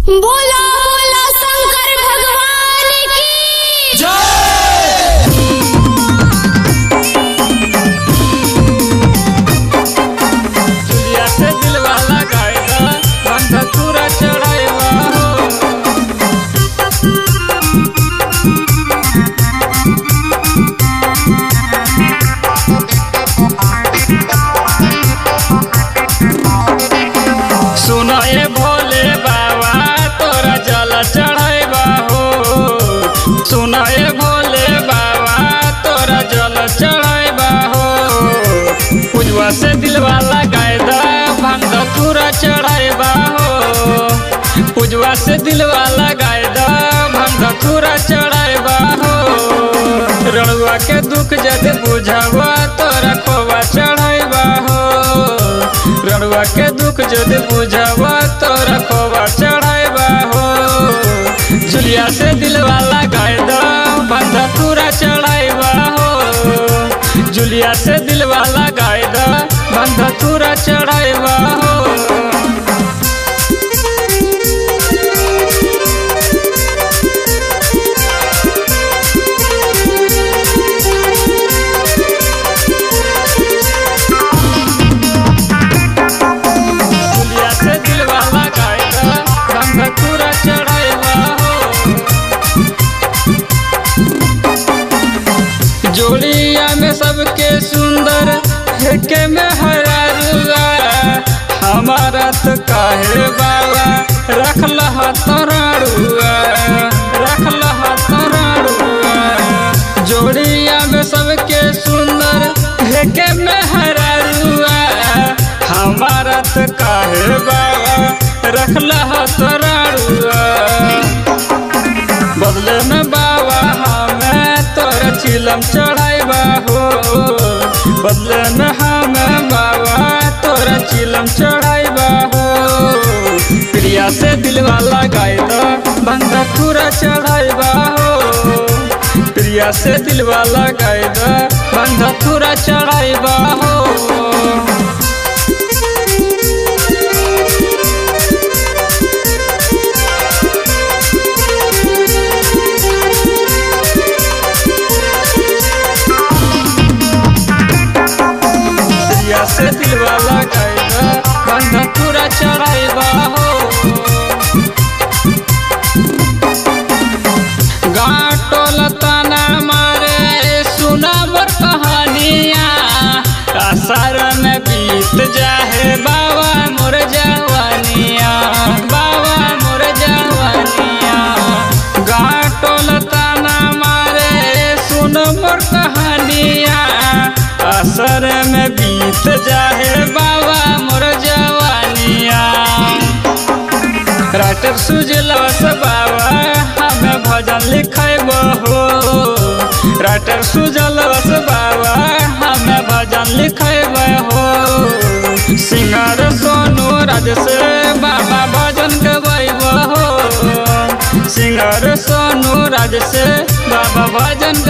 बोला बोला शंकर भगवान की जय। चुलिया से दिलवा लगाएगा बंधा पूरा चढ़ाएगा हो। सुनो ये भोले बाबा तोरा जल चढ़ाएगा हो। सुनो ये भोले बाबा तोरा जल चढ़ाएगा हो। पूजवा से दिलवा लगाए दा भंगा पूरा चढ़ाएगा हो। पूजवा से दिलवा लगाए दा भंगा पूरा चढ़ाएगा हो। रणुआ के दुख जद बुझावा तोरा खोवा चढ़ाएगा हो। रणुआ के दुख जद बुझावा तोरा खोवा चढ़ाएगा हो। झुलिया से दिलवा लगाए दा बंधा पूरा चढ़ाएगा हो। झुलिया से दिलवा लगाए दा बंधा पूरा चढ़ाएगा हो। झुलिया से दिलवा लगाए दा बंधा पूरा चढ़ाएगा हो। जोड़िया में सबके सुंदर हेके में हरा रुआ। हमारा तो काहे बाबा रखलह तोराड़ुआ रखलह तोराड़ुआ। जोड़िया में सबके सुंदर हेके में हरा रुआ। हमारा तो काहे बाबा रखलह तोराड़ुआ। बदले में बाबा हमें तोरा चिलम चढ़ाएबा हो। बदले में हमें बाबा तोरा चिलम चढ़ाएबा हो। प्रिया से दिलवा लगाए दो बंधा पूरा चढ़ाएबा हो। प्रिया से दिलवा लगाए दो बंधा पूरा चढ़ाएबा हो। प्रिया से दिलवा लगाएगा बंधा पूरा चढ़ाएगा हो। गाटोल तना मारे सुना बर कहानिया। असर में बीत जाहे बाबा मोर जवानिया बाबा मोर जवानिया। गाटोल तना मारे सुन मोर कहानिया। असर में बीत जाहे बाबा मोर जवानिया। राइटर सुजलस बाबा हमें भजन लिखेबो हो। राइटर सुजलस बाबा हमें भजन लिखेबो हो। सिंगर सोनू राज से बाबा भजन गवाइबो हो। सिंगर सोनू राज से बाबा भजन